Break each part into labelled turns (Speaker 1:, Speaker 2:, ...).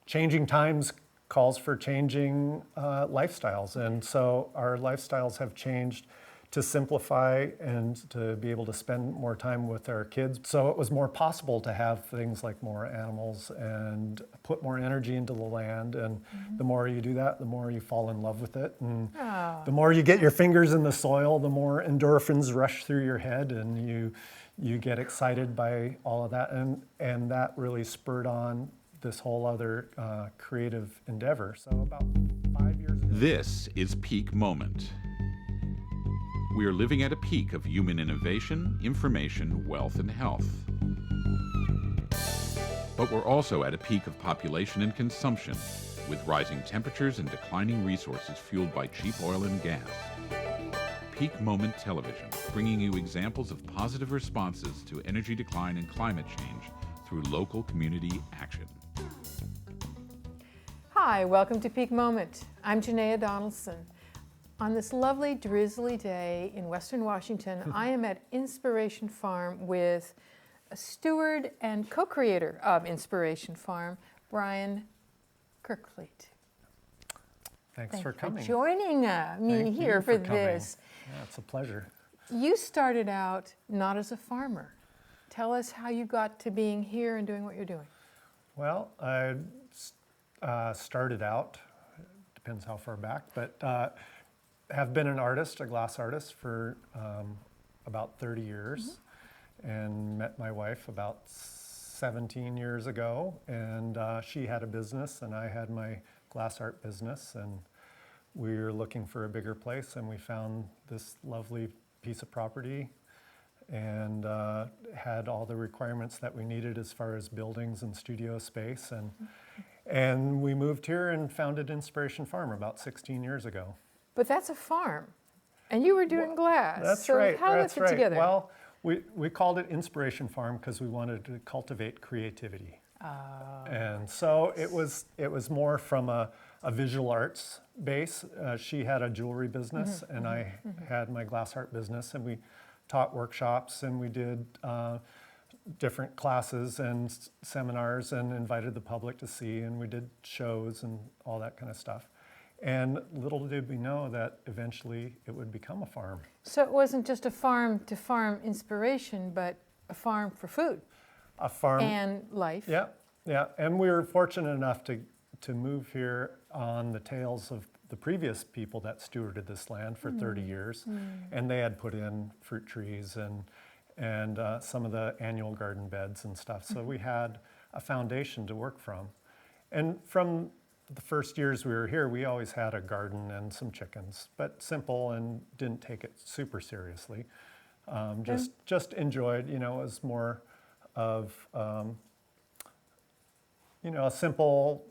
Speaker 1: changing times calls for changing lifestyles. And so our lifestyles have changed to simplify and to be able to spend more time with our kids. So it was more possible to have things like more animals and put more energy into the land. And the more you do that, the more you fall in love with it. And the more you get your fingers in the soil, the more endorphins rush through your head, and you get excited by all of that. And that really spurred on this whole other creative endeavor. So about 5 years ago.
Speaker 2: This is Peak Moment. We are living at a peak of human innovation, information, wealth, and health. But we're also at a peak of population and consumption, with rising temperatures and declining resources fueled by cheap oil and gas. Peak Moment Television, bringing you examples of positive responses to energy decline and climate change through local community action.
Speaker 3: Hi, welcome to Peak Moment. I'm Janaea Donaldson. On this lovely, drizzly day in Western Washington, I am at Inspiration Farm with a steward and co-creator of Inspiration Farm, Brian Kerkvliet.
Speaker 1: Thanks for coming.
Speaker 3: For joining me here for this.
Speaker 1: Yeah, it's a pleasure.
Speaker 3: You started out not as a farmer. Tell us how you got to being here and doing what you're doing.
Speaker 1: Well, I started out, depends how far back, but have been an artist, a glass artist, for about 30 years, and met my wife about 17 years ago, and she had a business and I had my glass art business, and we were looking for a bigger place, and we found this lovely piece of property and had all the requirements that we needed as far as buildings and studio space, and we moved here and founded Inspiration Farm about 16 years ago.
Speaker 3: But that's a farm, and you were doing glass.
Speaker 1: That's
Speaker 3: so
Speaker 1: right.
Speaker 3: How did that fit together?
Speaker 1: Well, we called it Inspiration Farm because we wanted to cultivate creativity. And so it was more from a visual arts base. She had a jewelry business, and I had my glass art business, and we taught workshops, and we did different classes and seminars and invited the public to see, and we did shows and all that kind of stuff. And little did we know that eventually it would become a farm.
Speaker 3: So it wasn't just a farm to farm inspiration, but a farm for food.
Speaker 1: A farm.
Speaker 3: And life.
Speaker 1: Yeah. And we were fortunate enough to move here on the tails of the previous people that stewarded this land for 30 years. And they had put in fruit trees and some of the annual garden beds and stuff. So we had a foundation to work from. And from the first years we were here, we always had a garden and some chickens, but simple and didn't take it super seriously. Just enjoyed, it was more of, a simple,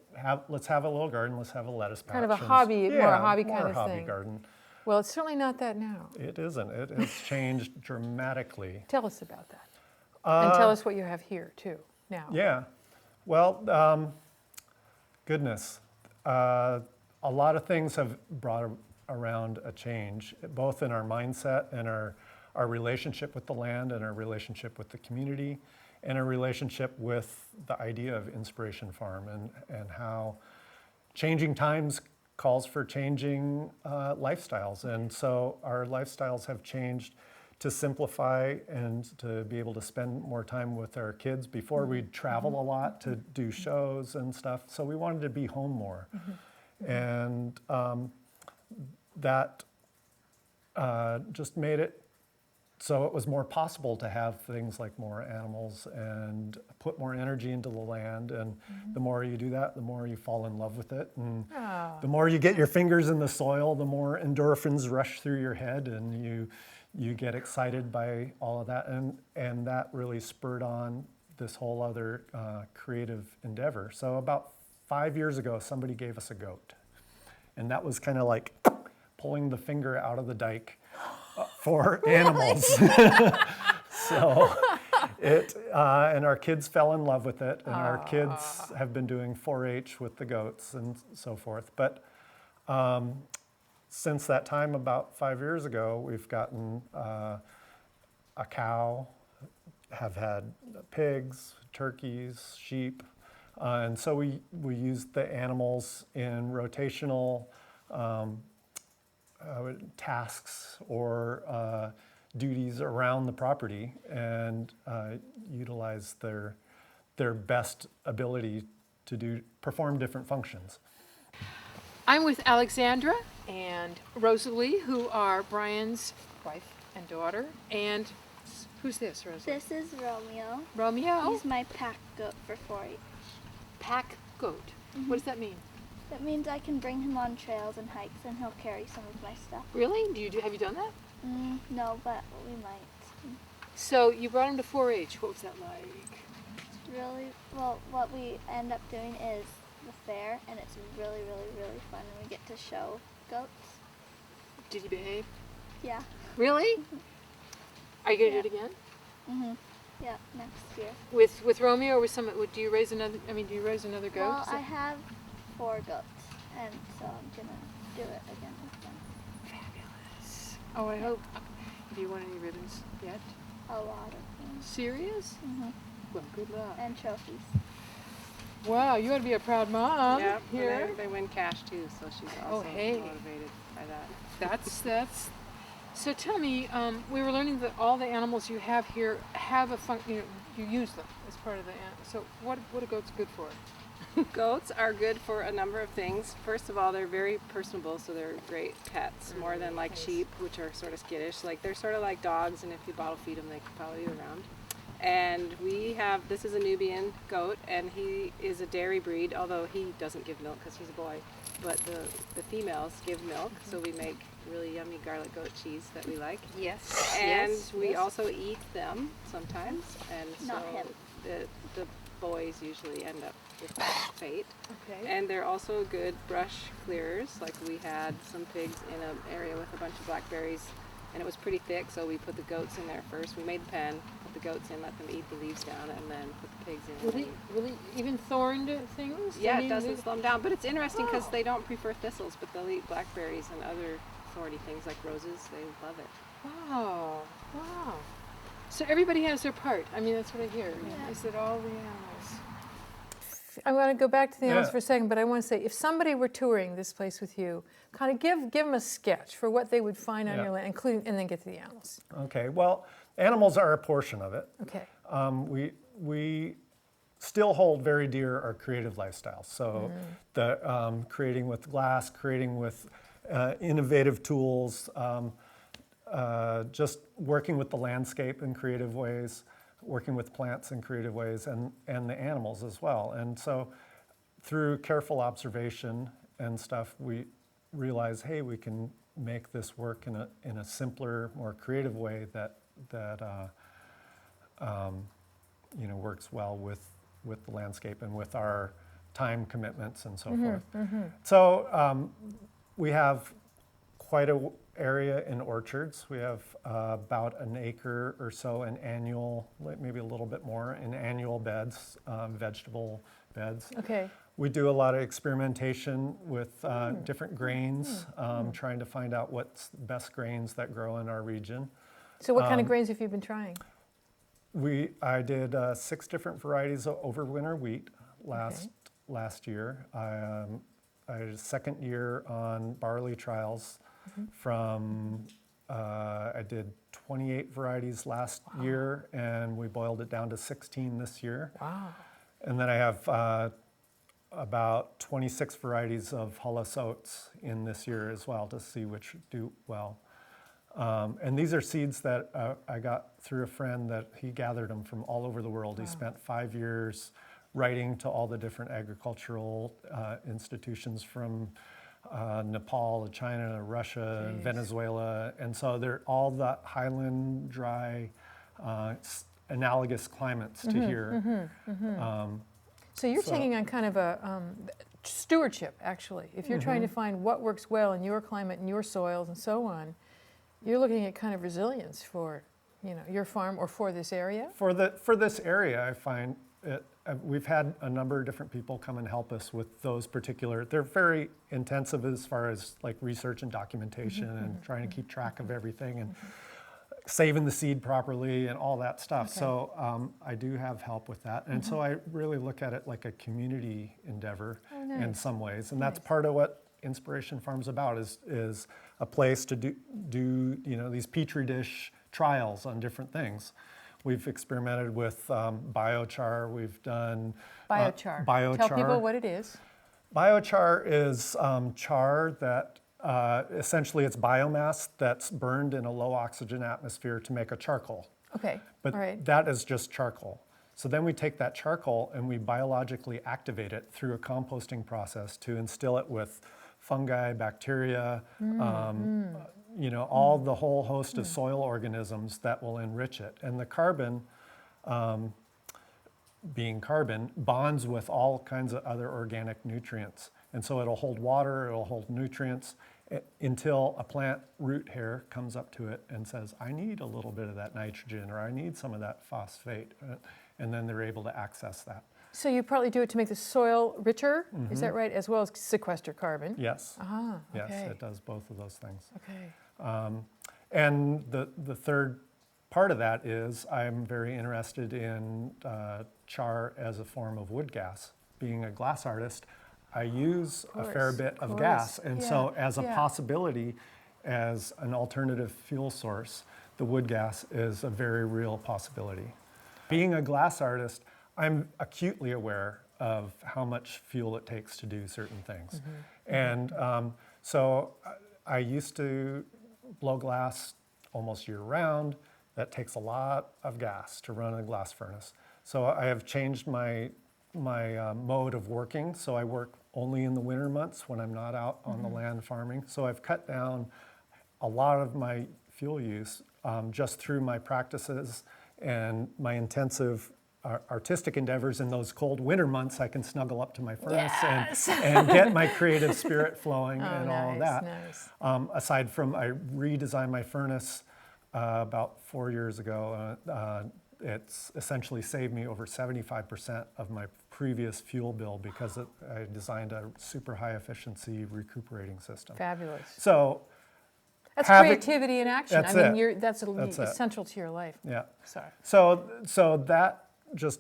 Speaker 1: let's have a little garden, let's have a lettuce patch.
Speaker 3: Kind of a hobby, more a hobby kind of
Speaker 1: hobby
Speaker 3: thing.
Speaker 1: Garden.
Speaker 3: Well, it's certainly not that now.
Speaker 1: It isn't. It has changed dramatically.
Speaker 3: Tell us about that. And tell us what you have here, too, now.
Speaker 1: Yeah. Well, goodness. A lot of things have brought around a change, both in our mindset and our relationship with the land and our relationship with the community and our relationship with the idea of Inspiration Farm and how changing times calls for changing lifestyles. And so our lifestyles have changed to simplify and to be able to spend more time with our kids. Before we'd travel a lot to do shows and stuff, so we wanted to be home more. And that just made it so it was more possible to have things like more animals and put more energy into the land. And the more you do that, the more you fall in love with it. And the more you get your fingers in the soil, the more endorphins rush through your head, and you get excited by all of that. And that really spurred on this whole other creative endeavor. So about 5 years ago, somebody gave us a goat. And that was kind of like pulling the finger out of the dike for animals. So and our kids fell in love with it, and our kids have been doing 4-H with the goats and so forth. But since that time, about 5 years ago, we've gotten a cow, have had pigs, turkeys, sheep, And so we use the animals in rotational tasks or duties around the property and utilize their best ability to perform different functions.
Speaker 3: I'm with Alexandra and Rosalie, who are Brian's wife and daughter. And who's this, Rosalie?
Speaker 4: This is Romeo.
Speaker 3: Romeo?
Speaker 4: He's my pack goat for 4-H.
Speaker 3: Pack goat. What does that mean?
Speaker 4: That means I can bring him on trails and hikes, and he'll carry some of my stuff.
Speaker 3: Really? Have you done that?
Speaker 4: No, but we might.
Speaker 3: So you brought him to 4-H. What was that like?
Speaker 4: Really, well, what we end up doing is the fair, and it's really, really, really fun, and we get to show goats.
Speaker 3: Did he behave?
Speaker 4: Yeah.
Speaker 3: Really? Are you going to
Speaker 4: Yeah.
Speaker 3: do it again?
Speaker 4: Yeah, next year.
Speaker 3: With Romeo or with some? Do you raise another? Do you raise another goat?
Speaker 4: Well, I have 4 goats, and so I'm gonna do it again with them.
Speaker 3: Fabulous. Oh, I hope. Have you won any ribbons yet?
Speaker 4: A lot of them.
Speaker 3: Serious? Well, good luck.
Speaker 4: And trophies.
Speaker 3: Wow, you ought to be a proud mom
Speaker 5: Yeah,
Speaker 3: here.
Speaker 5: they win cash too, so she's also
Speaker 3: hey.
Speaker 5: motivated by that.
Speaker 3: That's. So tell me, we were learning that all the animals you have here have a function. You use them as part of the animal. So what are goats good for?
Speaker 5: Goats are good for a number of things. First of all, they're very personable, so they're great pets, more than like sheep, which are sort of skittish. Like they're sort of like dogs, and if you bottle feed them, they can follow you around. And this is a Nubian goat, and he is a dairy breed, although he doesn't give milk because he's a boy. But the females give milk, so we make really yummy garlic goat cheese that we like.
Speaker 3: Yes.
Speaker 5: And we also eat them sometimes, and
Speaker 4: Not
Speaker 5: so
Speaker 4: him.
Speaker 5: the boys usually end up with that fate.
Speaker 3: Okay.
Speaker 5: And they're also good brush clearers. Like we had some pigs in an area with a bunch of blackberries, and it was pretty thick, so we put the goats in there first. We made the pen, put the goats in, let them eat the leaves down, and then put the pigs in.
Speaker 3: Really, even thorned things?
Speaker 5: Yeah, it doesn't slow them down. But it's interesting because
Speaker 3: Wow.
Speaker 5: they don't prefer thistles, but they'll eat blackberries and other thorny things like roses. They love it.
Speaker 3: Wow. So everybody has their part. That's what I hear.
Speaker 4: Yeah.
Speaker 3: Is that all the animals? I want to go back to the animals
Speaker 1: Yeah.
Speaker 3: for a second, but I want to say, if somebody were touring this place with you, kind of give them a sketch for what they would find on
Speaker 1: Yeah.
Speaker 3: your land, including, and then get to the animals.
Speaker 1: Okay, well, animals are a portion of it.
Speaker 3: Okay.
Speaker 1: We still hold very dear our creative lifestyle. So the creating with glass, creating with innovative tools, just working with the landscape in creative ways, working with plants in creative ways, and the animals as well. And so through careful observation and stuff, we realize, hey, we can make this work in a simpler, more creative way that works well with the landscape and with our time commitments and so forth. So we have quite a area in orchards. We have about an acre or so in annual, maybe a little bit more, in annual beds, vegetable beds.
Speaker 3: Okay.
Speaker 1: We do a lot of experimentation with different grains, trying to find out what's the best grains that grow in our region.
Speaker 3: So what kind of grains have you been trying?
Speaker 1: I did 6 different varieties of overwinter wheat last year. I did a second year on barley trials I did 28 varieties last year, and we boiled it down to 16 this year.
Speaker 3: Wow.
Speaker 1: And then I have about 26 varieties of hullus oats in this year as well to see which do well. And these are seeds that I got through a friend that he gathered them from all over the world. He spent 5 years writing to all the different agricultural institutions from Nepal, China, Russia, Venezuela. And so they're all the highland, dry, analogous climates to here.
Speaker 3: So you're taking on kind of a stewardship, actually. If you're trying to find what works well in your climate and your soils and so on, you're looking at kind of resilience for, your farm or for this area.
Speaker 1: For this area, I find we've had a number of different people come and help us with those particular. They're very intensive as far as like research and documentation and trying to keep track of everything. And saving the seed properly and all that stuff. So I do have help with that. And so I really look at it like a community endeavor in some ways. And that's part of what Inspiration Farm's about, is a place to do these petri dish trials on different things. We've experimented with biochar. We've done
Speaker 3: Biochar.
Speaker 1: biochar.
Speaker 3: Tell people what it is.
Speaker 1: Biochar is char that essentially it's biomass that's burned in a low oxygen atmosphere to make a charcoal.
Speaker 3: Okay.
Speaker 1: But
Speaker 3: all right.
Speaker 1: that is just charcoal. So then we take that charcoal and we biologically activate it through a composting process to instill it with fungi, bacteria, all the whole host of soil organisms that will enrich it. And the carbon, being carbon, bonds with all kinds of other organic nutrients. And so it'll hold water, it'll hold nutrients until a plant root hair comes up to it and says, I need a little bit of that nitrogen, or I need some of that phosphate. And then they're able to access that.
Speaker 3: So you partly do it to make the soil richer, is that right? As well as sequester carbon?
Speaker 1: Yes.
Speaker 3: Ah, okay.
Speaker 1: Yes, it does both of those things.
Speaker 3: Okay.
Speaker 1: And the third part of that is I'm very interested in char as a form of wood gas. Being a glass artist, I use a fair bit of gas. And so as a possibility, as an alternative fuel source, the wood gas is a very real possibility. Being a glass artist, I'm acutely aware of how much fuel it takes to do certain things. And so I used to blow glass almost year round. That takes a lot of gas to run a glass furnace. So I have changed my mode of working. So I work only in the winter months when I'm not out on the land farming. So I've cut down a lot of my fuel use just through my practices and my intensive artistic endeavors. In those cold winter months, I can snuggle up to my furnace and get my creative spirit flowing and all of that.
Speaker 3: Nice.
Speaker 1: Aside from, I redesigned my furnace about 4 years ago. It's essentially saved me over 75% of my previous fuel bill because I designed a super high efficiency recuperating system.
Speaker 3: Fabulous.
Speaker 1: So
Speaker 3: that's creativity in action.
Speaker 1: That's
Speaker 3: I mean,
Speaker 1: it.
Speaker 3: that's
Speaker 1: That's
Speaker 3: essential to your life.
Speaker 1: Yeah.
Speaker 3: Sorry.
Speaker 1: So that just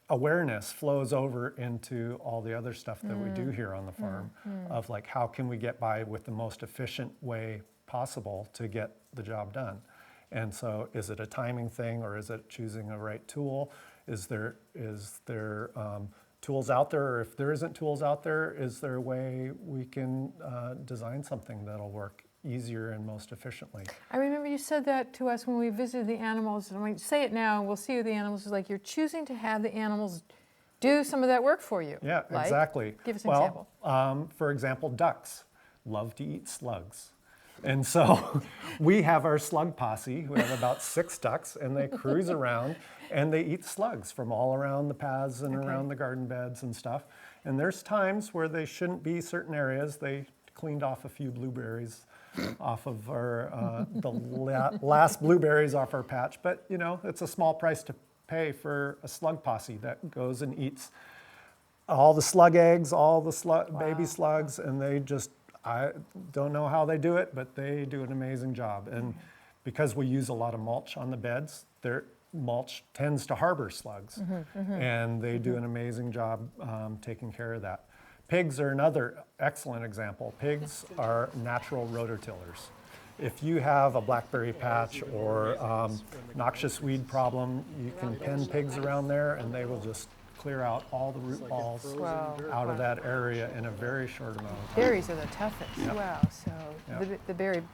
Speaker 1: awareness flows over into all the other stuff that we do here on the farm of like, how can we get by with the most efficient way possible to get the job done? And so is it a timing thing, or is it choosing a right tool? Is there tools out there? Or if there isn't tools out there, is there a way we can design something that'll work easier and most efficiently?
Speaker 3: I remember you said that to us when we visited the animals, and we say it now, and we'll see the animals. It's like you're choosing to have the animals do some of that work for you.
Speaker 1: Yeah,
Speaker 3: like,
Speaker 1: exactly.
Speaker 3: Give us an example.
Speaker 1: For example, ducks love to eat slugs. And so we have our slug posse. We have about 6 ducks, and they cruise around and they eat slugs from all around the paths and around the garden beds and stuff. And there's times where they shouldn't be certain areas. They cleaned off a few blueberries off of our, last blueberries off our patch. But, it's a small price to pay for a slug posse that goes and eats all the slug eggs, all the baby slugs, and they just, I don't know how they do it, but they do an amazing job. And because we use a lot of mulch on the beds, their mulch tends to harbor slugs, and they do an amazing job taking care of that. Pigs are another excellent example. Pigs are natural rototillers. If you have a blackberry patch or noxious weed problem, you can pen pigs around there, and they will just clear out all the root balls out of that area in a very short amount of time.
Speaker 3: Berries are the toughest.
Speaker 1: Yep.
Speaker 3: Wow. So
Speaker 1: Yep.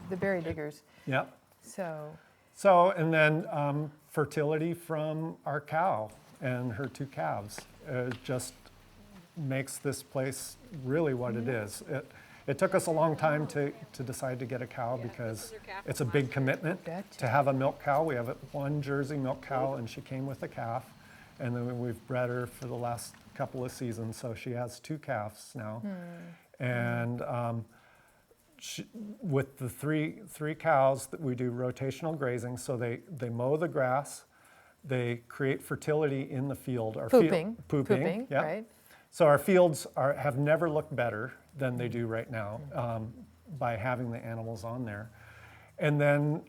Speaker 3: the berry diggers.
Speaker 1: Yep.
Speaker 3: So
Speaker 1: And then fertility from our cow and her 2 calves just makes this place really what it is. It took us a long time to decide to get a cow because it's a big commitment to have a milk cow. We have 1 Jersey milk cow, and she came with a calf. And then we've bred her for the last couple of seasons, so she has 2 calves now. And with the three cows, that we do rotational grazing, so they mow the grass, they create fertility in the field. Our
Speaker 3: pooping,
Speaker 1: yeah.
Speaker 3: right?
Speaker 1: So our fields have never looked better than they do right now by having the animals on there. And then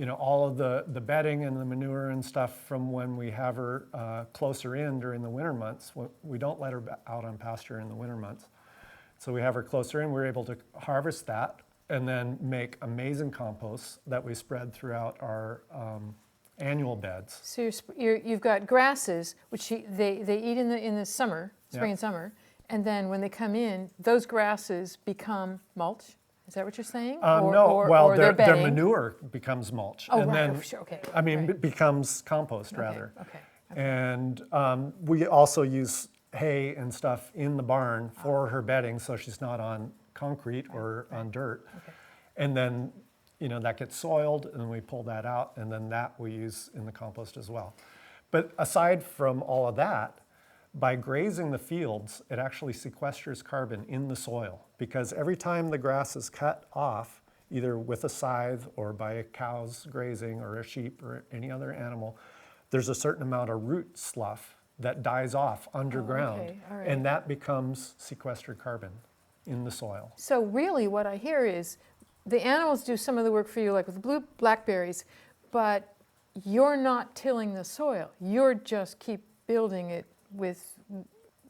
Speaker 1: all of the bedding and the manure and stuff from when we have her closer in during the winter months. We don't let her out on pasture in the winter months. So we have her closer in, we're able to harvest that and then make amazing composts that we spread throughout our annual beds.
Speaker 3: So you've got grasses, which they eat in the summer, spring and summer, and then when they come in, those grasses become mulch. Is that what you're saying?
Speaker 1: No, their
Speaker 3: bedding?
Speaker 1: manure becomes mulch.
Speaker 3: Oh,
Speaker 1: and
Speaker 3: right.
Speaker 1: then,
Speaker 3: Sure. Okay.
Speaker 1: I mean,
Speaker 3: right.
Speaker 1: it becomes compost rather.
Speaker 3: Okay.
Speaker 1: And we also use hay and stuff in the barn for her bedding, so she's not on concrete or on dirt.
Speaker 3: Okay.
Speaker 1: And then, that gets soiled, and then we pull that out, and then that we use in the compost as well. But aside from all of that, by grazing the fields, it actually sequesters carbon in the soil, because every time the grass is cut off, either with a scythe or by a cow's grazing or a sheep or any other animal, there's a certain amount of root slough that dies off underground,
Speaker 3: okay. All right.
Speaker 1: and that becomes sequestered carbon in the soil.
Speaker 3: So really what I hear is the animals do some of the work for you, like with blackberries, but you're not tilling the soil. You're just keep building it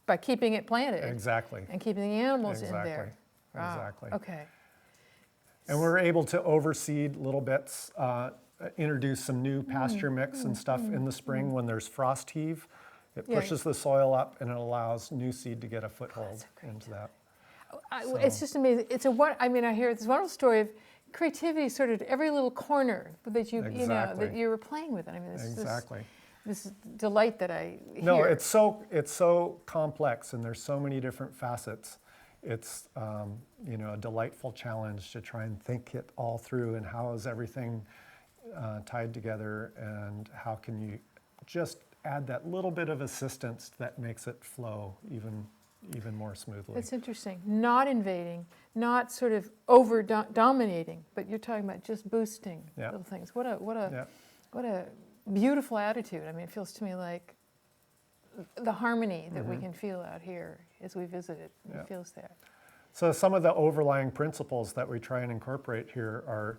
Speaker 3: by keeping it planted.
Speaker 1: Exactly.
Speaker 3: And keeping the animals in
Speaker 1: Exactly.
Speaker 3: there. Wow.
Speaker 1: Exactly.
Speaker 3: Okay.
Speaker 1: And we're able to overseed little bits, introduce some new pasture mix and stuff in the spring when there's frost heave. It
Speaker 3: Yeah.
Speaker 1: pushes the soil up and it allows new seed to get a foothold into that.
Speaker 3: It's just amazing. I hear this wonderful story of creativity, sort of every little corner that that you were playing with it. I mean, this delight that I hear.
Speaker 1: No, it's so complex, and there's so many different facets. It's a delightful challenge to try and think it all through, and how is everything tied together, and how can you just add that little bit of assistance that makes it flow even more smoothly.
Speaker 3: That's interesting. Not invading, not sort of over dominating, but you're talking about just boosting little things. What a beautiful attitude. I mean, it feels to me like the harmony that we can feel out here as we visit it. It feels there.
Speaker 1: So some of the overlying principles that we try and incorporate here are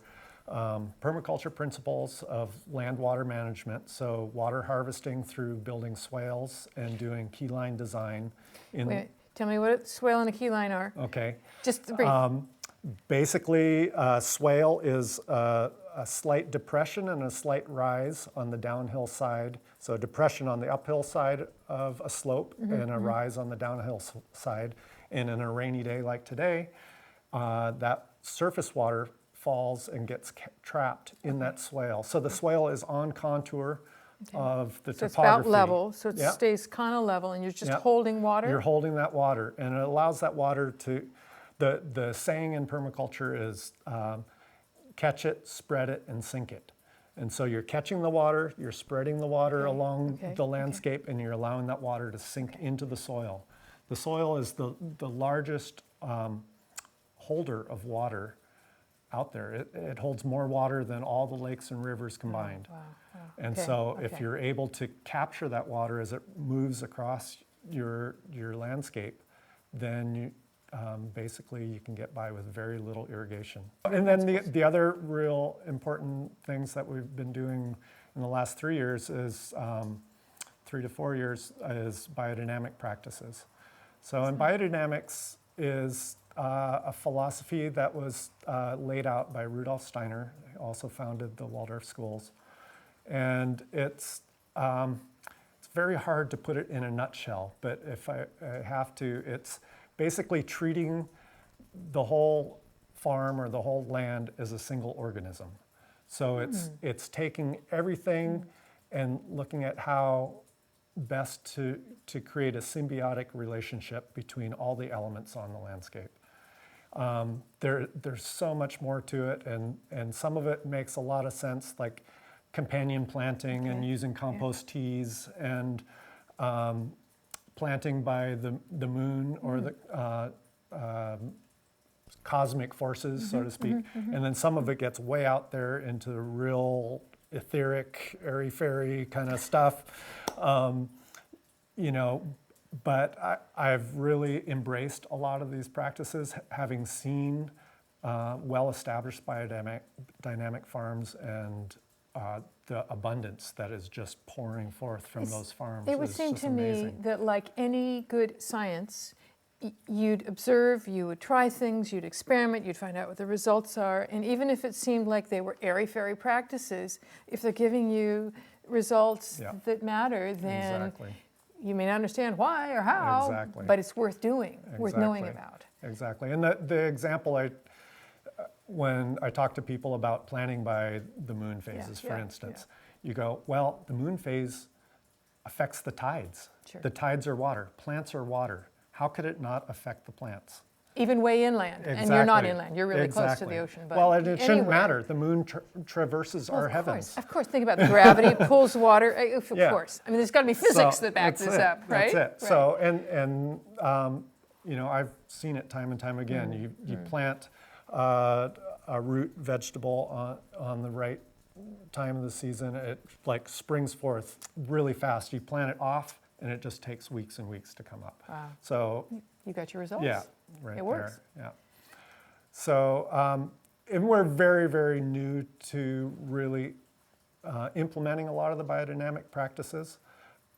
Speaker 1: permaculture principles of land water management. So water harvesting through building swales and doing keyline design.
Speaker 3: Wait, tell me what a swale and a keyline are.
Speaker 1: Okay.
Speaker 3: Just brief.
Speaker 1: Basically, a swale is a slight depression and a slight rise on the downhill side. So a depression on the uphill side of a slope and a rise on the downhill side. And in a rainy day like today, that surface water falls and gets trapped in that swale. So the swale is on contour of the
Speaker 3: so it's
Speaker 1: topography.
Speaker 3: about level, so it stays kind of level, and you're just holding water?
Speaker 1: You're holding that water, and it allows that water to, the saying in permaculture is catch it, spread it, and sink it. And so you're catching the water, you're spreading the water along the landscape, and you're allowing that water to sink into the soil. The soil is the largest holder of water out there. It holds more water than all the lakes and rivers combined.
Speaker 3: Wow.
Speaker 1: And so if you're able to capture that water as it moves across your landscape, then you, basically you can get by with very little irrigation. And then the other real important things that we've been doing in the last 3 years is, 3 to 4 years, is biodynamic practices. So in biodynamics is a philosophy that was laid out by Rudolf Steiner, who also founded the Waldorf schools. And it's very hard to put it in a nutshell, but if I have to, it's basically treating the whole farm or the whole land as a single organism. So it's taking everything and looking at how best to create a symbiotic relationship between all the elements on the landscape. There's so much more to it, and some of it makes a lot of sense, like companion planting and using compost teas and planting by the moon or the cosmic forces, so to speak. And then some of it gets way out there into the real etheric, airy-fairy kind of stuff. But I've really embraced a lot of these practices, having seen well-established biodynamic farms and the abundance that is just pouring forth from those farms.
Speaker 3: It would
Speaker 1: is
Speaker 3: seem
Speaker 1: just
Speaker 3: to me
Speaker 1: amazing.
Speaker 3: that, like any good science, you'd observe, you would try things, you'd experiment, you'd find out what the results are, and even if it seemed like they were airy-fairy practices, if they're giving you results
Speaker 1: Yeah.
Speaker 3: that matter, then
Speaker 1: Exactly.
Speaker 3: you may not understand why or how,
Speaker 1: Exactly.
Speaker 3: but it's worth doing, worth knowing
Speaker 1: Exactly.
Speaker 3: about.
Speaker 1: Exactly. And the example when I talk to people about planting by the moon phases, for
Speaker 3: yeah,
Speaker 1: instance, you go, well, the moon phase affects the tides.
Speaker 3: Sure.
Speaker 1: The tides are water. Plants are water. How could it not affect the plants?
Speaker 3: Even way inland, and you're not inland, you're really close to the ocean. But
Speaker 1: well, and it shouldn't
Speaker 3: anywhere.
Speaker 1: matter. The moon traverses our
Speaker 3: Of
Speaker 1: heavens.
Speaker 3: course, of course. Think about the gravity pulls water. Of
Speaker 1: Yeah.
Speaker 3: course. I mean, there's got to be physics
Speaker 1: So
Speaker 3: that back
Speaker 1: that's
Speaker 3: this
Speaker 1: it.
Speaker 3: up, right?
Speaker 1: That's it.
Speaker 3: Right.
Speaker 1: So, and you know, I've seen it time and time again. You plant a root vegetable on the right time of the season, it like springs forth really fast. You plant it off, and it just takes weeks and weeks to come up.
Speaker 3: Wow.
Speaker 1: So,
Speaker 3: You got your results.
Speaker 1: yeah, right
Speaker 3: It works.
Speaker 1: there. Yeah. So, and we're very, very new to really implementing a lot of the biodynamic practices.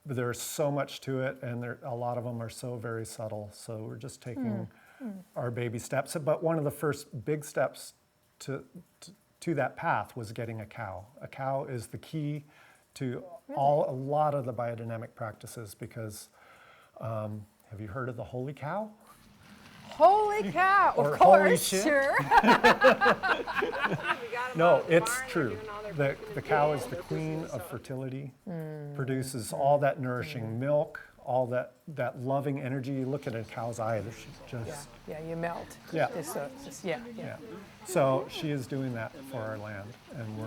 Speaker 1: But there's so much to it, and a lot of them are so very subtle. So we're just taking our baby steps. But one of the first big steps to that path was getting a cow. A cow is the key to a lot of the biodynamic practices because have you heard of the holy cow?
Speaker 3: Holy cow!
Speaker 1: Or
Speaker 3: Of
Speaker 1: holy
Speaker 3: course,
Speaker 1: shit.
Speaker 3: sure.
Speaker 1: No, it's true. The cow is the queen of fertility, produces all that nourishing milk, all that loving energy. You look at a cow's eye, she's just,
Speaker 3: Yeah, you melt.
Speaker 1: Yeah.
Speaker 3: Yeah.
Speaker 1: yeah. So she is doing that for our land, and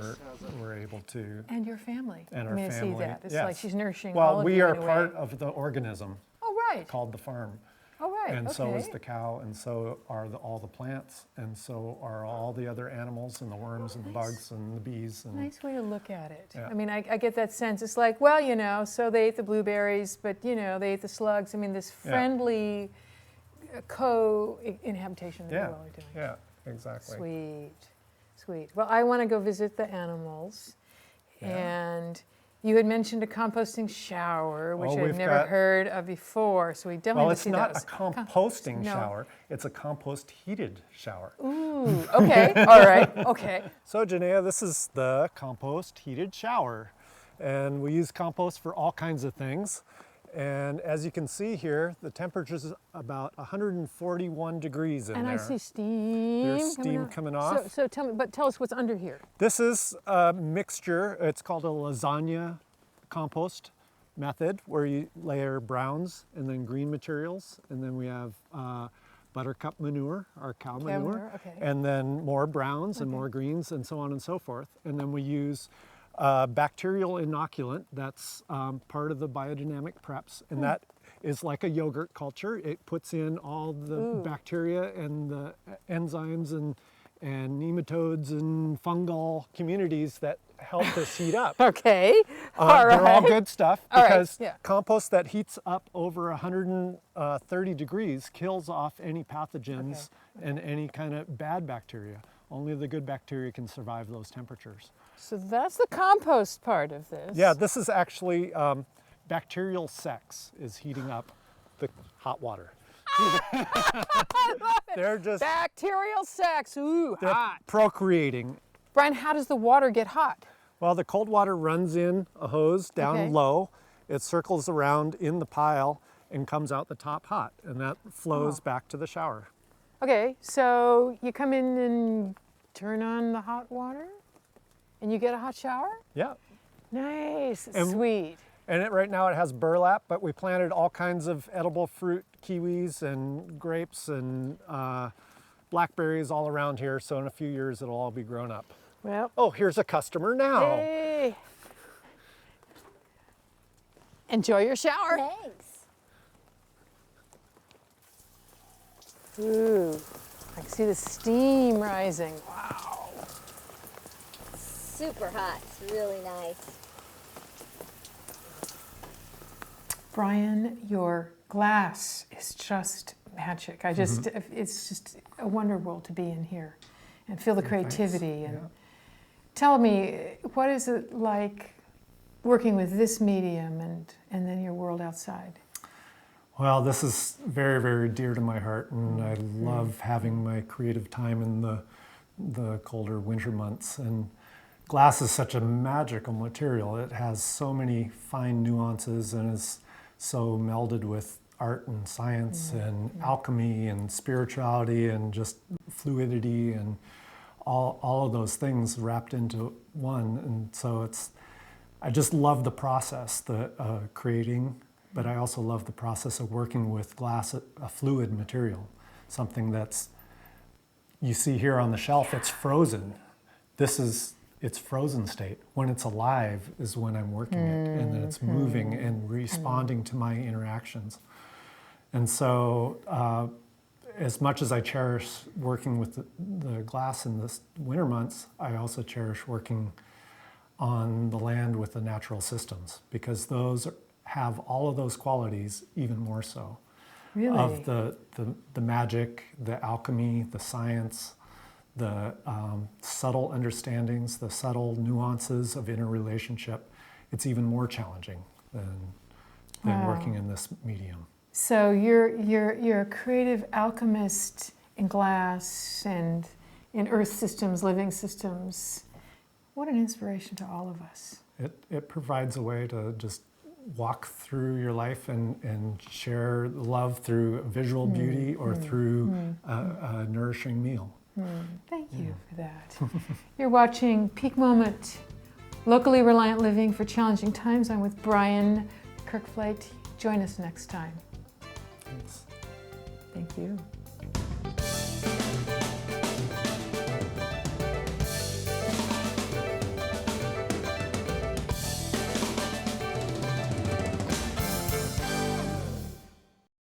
Speaker 1: we're able to.
Speaker 3: And your family.
Speaker 1: And
Speaker 3: I
Speaker 1: our
Speaker 3: mean,
Speaker 1: family.
Speaker 3: I see that. It's
Speaker 1: yes.
Speaker 3: like she's nourishing
Speaker 1: Well,
Speaker 3: all of
Speaker 1: we
Speaker 3: you
Speaker 1: are
Speaker 3: in a way.
Speaker 1: part of the organism
Speaker 3: Oh, right.
Speaker 1: called the farm.
Speaker 3: Oh, right.
Speaker 1: And so is
Speaker 3: okay.
Speaker 1: the cow, and so are all the plants, and so are all the other animals, and the worms, and the bugs, and the bees. And
Speaker 3: Nice way to look at it.
Speaker 1: Yeah.
Speaker 3: I mean, I get that sense. It's like, well, you know, so they ate the blueberries, but, you know, they ate the slugs. I mean, this friendly co-inhabitation that
Speaker 1: yeah,
Speaker 3: you all are doing.
Speaker 1: yeah, exactly.
Speaker 3: Sweet, sweet. Well, I want to go visit the animals.
Speaker 1: Yeah.
Speaker 3: And you had mentioned a composting shower, which
Speaker 1: Oh,
Speaker 3: I'd
Speaker 1: we've
Speaker 3: never
Speaker 1: got-
Speaker 3: heard of before, so we definitely
Speaker 1: Well,
Speaker 3: want to
Speaker 1: it's
Speaker 3: see
Speaker 1: not
Speaker 3: those.
Speaker 1: a composting
Speaker 3: No.
Speaker 1: shower; it's a compost-heated shower.
Speaker 3: Ooh, okay, all right, okay.
Speaker 1: So, Janaea, this is the compost-heated shower, and we use compost for all kinds of things. And as you can see here, the temperature is about 141 degrees in
Speaker 3: And
Speaker 1: there.
Speaker 3: I see steam.
Speaker 1: There's steam coming off.
Speaker 3: So tell us what's under here.
Speaker 1: This is a mixture. It's called a lasagna compost method, where you layer browns and then green materials, and then we have buttercup manure, our cow manure,
Speaker 3: manure, okay.
Speaker 1: and then more browns and more greens, and so on and so forth. And then we use bacterial inoculant. That's part of the biodynamic preps, and that is like a yogurt culture. It puts in all the bacteria and the enzymes and nematodes and fungal communities that help this heat up.
Speaker 3: Okay, all right.
Speaker 1: They're all good stuff
Speaker 3: All right,
Speaker 1: because
Speaker 3: yeah.
Speaker 1: compost that heats up over 130 degrees kills off any pathogens and any kind of bad bacteria. Only the good bacteria can survive those temperatures.
Speaker 3: So that's the compost part of this.
Speaker 1: Yeah, this is actually bacterial sex is heating up the hot water. They're just
Speaker 3: Bacterial sex, ooh,
Speaker 1: they're
Speaker 3: hot.
Speaker 1: procreating.
Speaker 3: Brian, how does the water get hot?
Speaker 1: Well, the cold water runs in a hose down
Speaker 3: Okay.
Speaker 1: low. It circles around in the pile and comes out the top hot, and that flows back to the shower.
Speaker 3: Okay, so you come in and turn on the hot water and you get a hot shower?
Speaker 1: Yeah.
Speaker 3: Nice,
Speaker 1: And-
Speaker 3: sweet.
Speaker 1: And right now it has burlap, but we planted all kinds of edible fruit, kiwis and grapes and blackberries all around here. So in a few years it'll all be grown up.
Speaker 3: Well,
Speaker 1: Oh, here's a customer now.
Speaker 3: hey. Enjoy your shower.
Speaker 4: Thanks.
Speaker 3: Ooh, I can see the steam rising. Wow.
Speaker 6: Super hot. It's really nice.
Speaker 3: Brian, your glass is just magic. It's just a wonder world to be in here. and feel the
Speaker 1: Thanks.
Speaker 3: creativity. And
Speaker 1: Yeah.
Speaker 3: tell me, what is it like working with this medium and then your world outside?
Speaker 1: Well, this is very, very dear to my heart, and I love having my creative time in the colder winter months. And glass is such a magical material. It has so many fine nuances and is so melded with art and science and alchemy and spirituality and just fluidity and all of those things wrapped into one. And so I just love the process, the creating, but I also love the process of working with glass, a fluid material, something that's, you see here on the shelf, it's frozen. Its frozen state. When it's alive is when I'm working it, and then it's moving and responding to my interactions. And so, as much as I cherish working with the glass in the winter months, I also cherish working on the land with the natural systems, because those have all of those qualities, even more so.
Speaker 3: Really?
Speaker 1: Of the magic, the alchemy, the science, the subtle understandings, the subtle nuances of interrelationship. It's even more challenging than
Speaker 3: Wow.
Speaker 1: working in this medium.
Speaker 3: So you're a creative alchemist in glass and in earth systems, living systems. What an inspiration to all of us.
Speaker 1: It provides a way to just walk through your life and share love through visual beauty or through a nourishing meal.
Speaker 3: Thank you for that. You're watching Peak Moment, Locally Reliant Living for Challenging Times. I'm with Brian Kerkvliet. Join us next time.
Speaker 1: Thanks.
Speaker 3: Thank you.